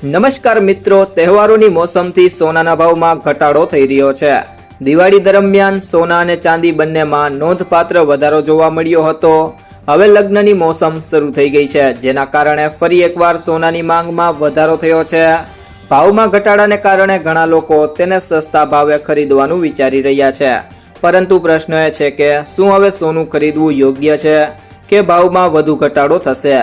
નમસ્કાર મિત્રો, તહેવારોની મોસમથી સોનાના ભાવમાં ઘટાડો થઈ રહ્યો છે। દિવાળી દરમિયાન સોના અને ચાંદી બંનેમાં નોંધપાત્ર વધારો જોવા મળ્યો હતો। હવે લગ્નની મોસમ શરૂ થઈ ગઈ છે, જેના કારણે ફરી એકવાર સોનાની માંગમાં વધારો થયો છે। ભાવમાં ઘટાડાને કારણે ઘણા લોકો તેને સસ્તા ભાવે ખરીદવાનું વિચારી રહ્યા છે, પરંતુ પ્રશ્ન એ છે કે શું હવે સોનું ખરીદવું યોગ્ય છે કે ભાવમાં વધુ ઘટાડો થશે?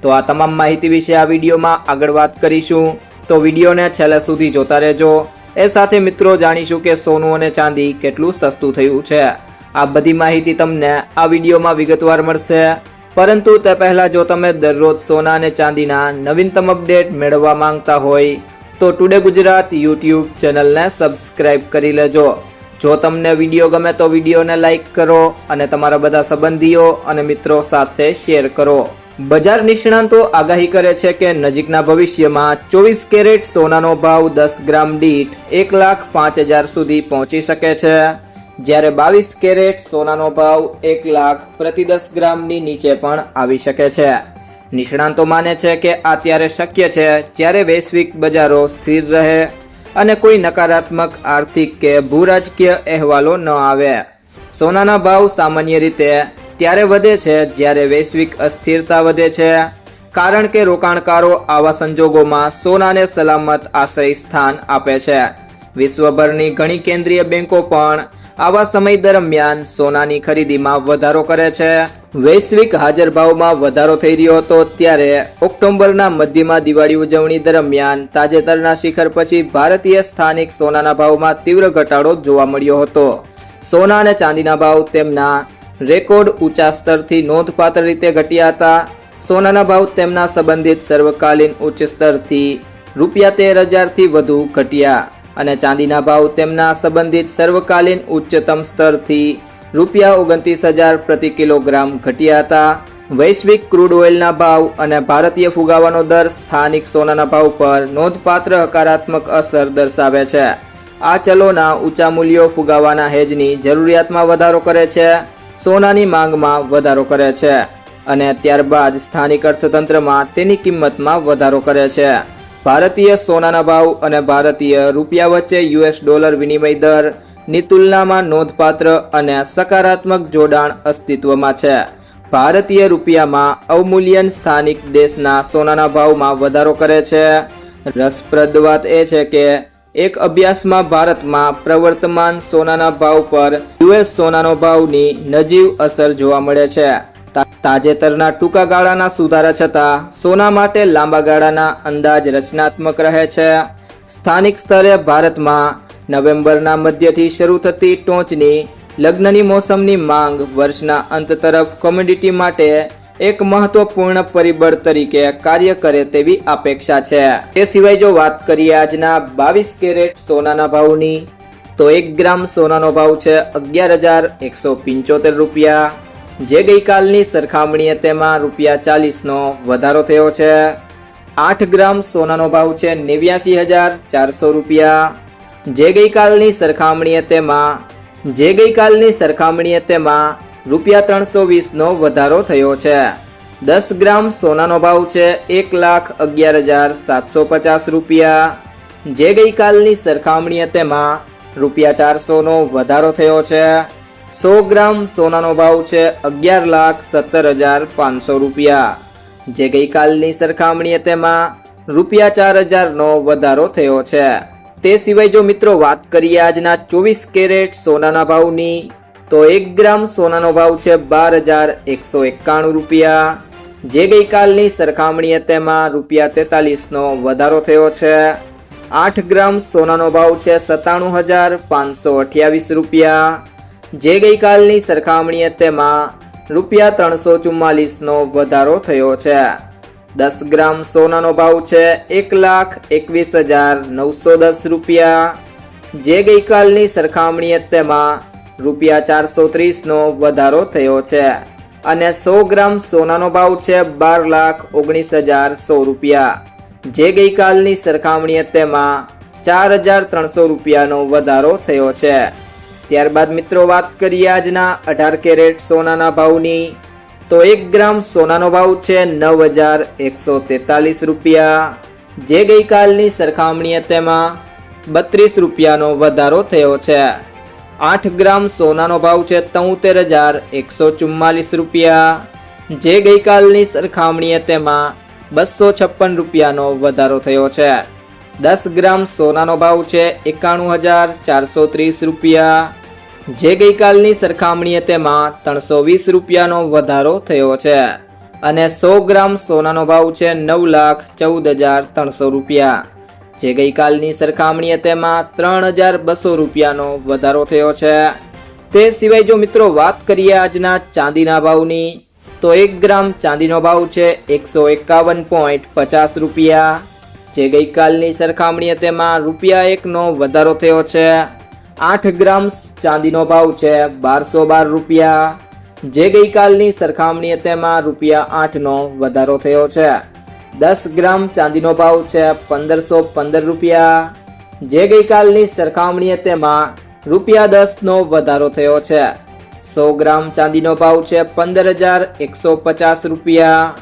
તો આ તમામ માહિતી વિશે આ વિડીયોમાં આગળ વાત કરીશું, તો વિડીયોને છેલ્લે સુધી જોતા રહેજો। એ સાથે મિત્રો જાણીશું કે સોનું અને ચાંદી કેટલું સસ્તું થયું છે। આ બધી માહિતી તમને આ વિડીયોમાં વિગતવાર મળશે, પરંતુ તે પહેલા જો તમે દરરોજ સોના અને ચાંદીના નવીનતમ અપડેટ મેળવવા માંગતા હોય તો ટુડે ગુજરાત યુટ્યુબ ચેનલને સબસ્ક્રાઇબ કરી લેજો। જો તમને વિડીયો ગમે તો વિડીયોને લાઇક કરો અને તમારા બધા સંબંધીઓ અને મિત્રો સાથે શેર કરો। બજાર નિષ્ણાંતો આગાહી કરે છે કે નજીકના ભવિષ્યમાં 24 કેરેટ સોનાનો ભાવ 10 ગ્રામ દીઠ 1,05,000 સુધી પહોંચી શકે છે, જ્યારે 22 કેરેટ સોનાનો ભાવ 1 લાખ પ્રતિ 10 ગ્રામની નીચે પણ આવી શકે છે। નિષ્ણાંતો માને છે કે આ ત્યારે શક્ય છે જ્યારે વૈશ્વિક બજારો સ્થિર રહે અને કોઈ નકારાત્મક આર્થિક કે ભૂરાજકીય અહેવાલો ન આવે। સોનાના ભાવ સામાન્ય રીતે ત્યારે વધે છે જ્યારે વૈશ્વિક અસ્થિરતા વધે છે, કારણ કે રોકાણકારો આવા સંજોગોમાં સોનાને સલામત આશ્રય સ્થાન આપે છે। વિશ્વભરની ઘણી કેન્દ્રીય બેંકો પણ આવા સમય દરમિયાન સોનાની ખરીદીમાં વધારો કરે છે। વૈશ્વિક હાજર ભાવમાં વધારો થઈ રહ્યો હતો ત્યારે ઓક્ટોબરના મધ્યમાં દિવાળી ઉજવણી દરમિયાન તાજેતરના શિખર પછી ભારતીય સ્થાનિક સોનાના ભાવમાં તીવ્ર ઘટાડો જોવા મળ્યો હતો। સોના અને ચાંદીના ભાવ તેમના રેકોર્ડ ઊંચા સ્તરથી નોંધપાત્ર રીતે ઘટ્યા હતા। સોનાના ભાવ તેમના સંબંધિત સર્વકાલીન ઉચ્ચ સ્તરથી ₹13,000થી વધુ ઘટ્યા અને ચાંદીના ભાવ તેમના સંબંધિત સર્વકાલીન ઉચ્ચતમ સ્તરથી ₹29,000 પ્રતિ કિલોગ્રામ ઘટ્યા હતા। વૈશ્વિક ક્રૂડ ઓઇલના ભાવ અને ભારતીય ફુગાવાનો દર સ્થાનિક સોનાના ભાવ પર નોંધપાત્ર હકારાત્મક અસર દર્શાવે છે। આ ચલોના ઊંચા મૂલ્યો ફુગાવાના હેજની જરૂરિયાતમાં વધારો કરે છે, સોનાની માંગમાં વધારો કરે છે અને ત્યારબાદ સ્થાનિક અર્થતંત્રમાં તેની કિંમતમાં વધારો કરે છે। ભારતીય સોનાના ભાવ અને ભારતીય રૂપિયા વચ્ચે $ડોલર વિનિમય દરની તુલનામાં નોંધપાત્ર અને સકારાત્મક જોડાણ અસ્તિત્વમાં છે। ભારતીય રૂપિયામાં અવમૂલ્યન સ્થાનિક દેશના સોનાના ભાવમાં વધારો કરે છે। રસપ્રદ વાત એ છે કે એક અભ્યાસમાં ભારતમાં પ્રવર્તમાન સોનાના ભાવ પર US સોનાનો ભાવની નજીવ અસર જોવા મળે છે। તાજેતરના ટૂંકા ગાળાના સુધારા છતાં સોના માટે લાંબા ગાળાના અંદાજ રચનાત્મક રહે છે। સ્થાનિક સ્તરે ભારતમાં નવેમ્બરના મધ્યથી શરૂ થતી ટોચની લગ્નની મોસમની માંગ વર્ષના અંત તરફ કોમોડિટી માટે એક મહત્વપૂર્ણ પરિબળ તરીકે કાર્ય કરે તેવી અપેક્ષા છે। તે સિવાય જો વાત કરીએ આજના 22 કેરેટ સોનાના ભાવની, તો 1 ગ્રામ સોનાનો ભાવ છે ₹11,175, જે ગઈકાલની સરખામણીએ તેમાં ₹40નો વધારો થયો છે। 8 ગ્રામ સોનાનો ભાવ છે ₹89,400, જે ગઈકાલની સરખામણીએ તેમાં ₹320નો વધારો થયો છે। 10 ગ્રામ સોનાનો ભાવ છે ₹1,11,750, જે ગઈકાલની સરખામણીએ તેમાં ₹400નો વધારો થયો છે। 100 ગ્રામ સોનાનો ભાવ છે ₹11,17,500, જે ગઈકાલની સરખામણીએ તેમાં ₹4,000નો વધારો થયો છે। તે સિવાય જો મિત્રો વાત કરીએ આજના 24 કેરેટ સોનાના ભાવની, તો 1 ગ્રામ સોનાનો ભાવ છે ₹12,191, જે ગઈકાલની સરખામણીએ તેમાં ₹43નો વધારો થયો છે। 8 ગ્રામ સોનાનો ભાવ છે ₹97,528, જે ગઈકાલની સરખામણીએ તેમાં ₹344નો વધારો થયો છે। 10 ગ્રામ સોનાનો ભાવ છે ₹1,21,910, જે ગઈકાલની સરખામણીએ તેમાં ₹430નો વધારો થયો છે અને 100 ગ્રામ સોનાનો ભાવ છે ₹12,19,100, જે ગઈકાલની સરખામણીએ તેમાં ₹4,300નો વધારો થયો છે। ત્યારબાદ મિત્રો વાત કરીએ આજના 18 કેરેટ સોનાના ભાવની, તો 1 ગ્રામ સોનાનો ભાવ છે ₹9,143, જે ગઈકાલની સરખામણીએ તેમાં 32 રૂપિયાનો વધારો થયો છે. 8 ગ્રામ સોનાનો ભાવ છે 73,144 રૂપિયા, જે ગઈકાલની સરખામણીએ તેમાં 256 રૂપિયાનો વધારો થયો છે. 10 ગ્રામ સોનાનો ભાવ છે 91,430 રૂપિયા, જે ગઈકાલની સરખામણીએ તેમાં 320 રૂપિયાનો વધારો થયો છે. અને 100 ગ્રામ સોનાનો ભાવ છે 9,14,300 રૂપિયા, જે ગઈકાલની સરખામણીએ તેમાં 3,200 રૂપિયાનો વધારો થયો છે. તે સિવાય જો મિત્રો વાત કરીએ આજના ચાંદીના ભાવની, તો 1 ગ્રામ ચાંદીનો ભાવ છે 151.50 રૂપિયા, જે ગઈકાલની સરખામણીએ તેમાં ₹1નો વધારો થયો છે. 8 ગ્રામ ચાંદીનો ભાવ છે 1,212 રૂપિયા, જે ગઈકાલની સરખામણીએ તેમાં ₹8નો વધારો થયો છે. 10 ગ્રામ ચાંદીનો ભાવ છે 1,515 રૂપિયા, જે ગઈકાલની સરખામણીએ તેમાં ₹10નો વધારો થયો છે. 100 ગ્રામ ચાંદીનો ભાવ છે 15,150 રૂપિયા,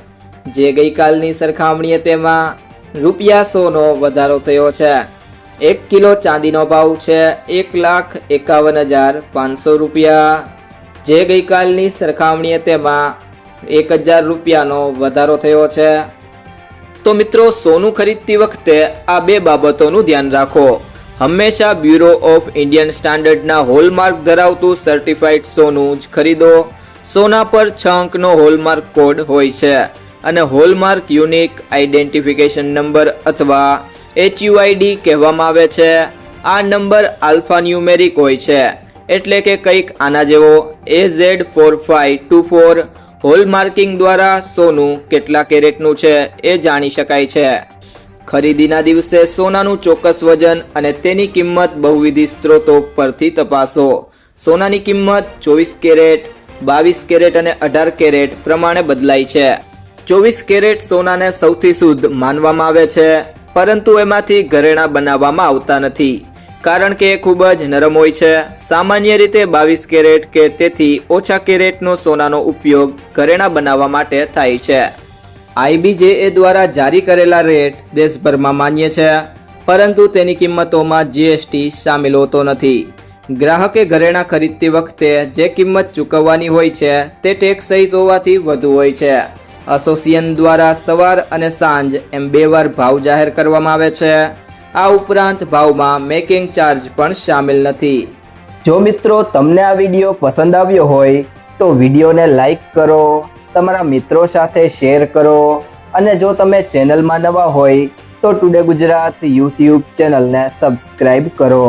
જે ગઈકાલની સરખામણીએ તેમાં ₹100નો વધારો થયો છે. 1 કિલો ચાંદીનો ભાવ છે 1,51,500 રૂપિયા, જે ગઈકાલની સરખામણીએ તેમાં 1,000 રૂપિયાનો વધારો થયો છે. તો મિત્રો, સોનું ખરીદતી વખતે આ બે બાબતોનું ધ્યાન રાખો. હંમેશા બ્યુરો ઓફ ઇન્ડિયન સ્ટાન્ડર્ડના હોલમાર્ક ધરાવતું સર્ટિફાઈડ સોનું જ ખરીદો. સોના પર 6 અંકનો હોલમાર્ક કોડ હોય છે અને હોલમાર્ક યુનિક આઇડેન્ટિફિકેશન નંબર અથવા HUID કહેવામાં આવે છે. આ નંબર આલ્ફાન્યુમેરિક હોય છે, એટલે કે કંઈક આના જેવો AZ4524. હોલમાર્કિંગ દ્વારા સોનું કેટલા કેરેટનું છે એ જાણી શકાય છે. ખરીદીના દિવસે સોનાનું ચોક્કસ વજન અને તેની કિંમત બહુવિધ સ્ત્રોતો પરથી તપાસો. સોનાની કિંમત 24 કેરેટ, 22 કેરેટ અને 18 કેરેટ પ્રમાણે બદલાય છે. 24 કેરેટ સોનાને સૌથી શુદ્ધ માનવામાં આવે છે, પરંતુ એમાંથી ઘરેણાં બનાવવામાં આવતા નથી, કારણ કે એ ખૂબ જ નરમ હોય છે. સામાન્ય રીતે 22 કેરેટ કે તેથી ઓછા કેરેટનો સોનાનો ઉપયોગ ઘરેણાં બનાવવા માટે થાય છે. IBJA દ્વારા જારી કરેલા રેટ દેશભરમાં માન્ય છે, પરંતુ તેની કિંમતોમાં GST સામેલ હોતો નથી. ગ્રાહકે ઘરેણાં ખરીદતી વખતે જે કિંમત ચૂકવવાની હોય છે તે ટેક્સ સહિત હોવાથી વધુ હોય છે. એસોસિએશન દ્વારા સવાર અને સાંજ એમ 2 વાર ભાવ જાહેર કરવામાં આવે છે. આ ઉપરાંત ભાવમાં મેકિંગ ચાર્જ પણ સામેલ નથી. જો મિત્રો તમને આ વિડીયો પસંદ આવ્યો હોય તો વિડીયોને લાઈક કરો, તમારા મિત્રો સાથે શેર કરો અને જો તમે ચેનલમાં નવા હોય તો ટુડે ગુજરાત YouTube ચેનલને સબસ્ક્રાઇબ કરો.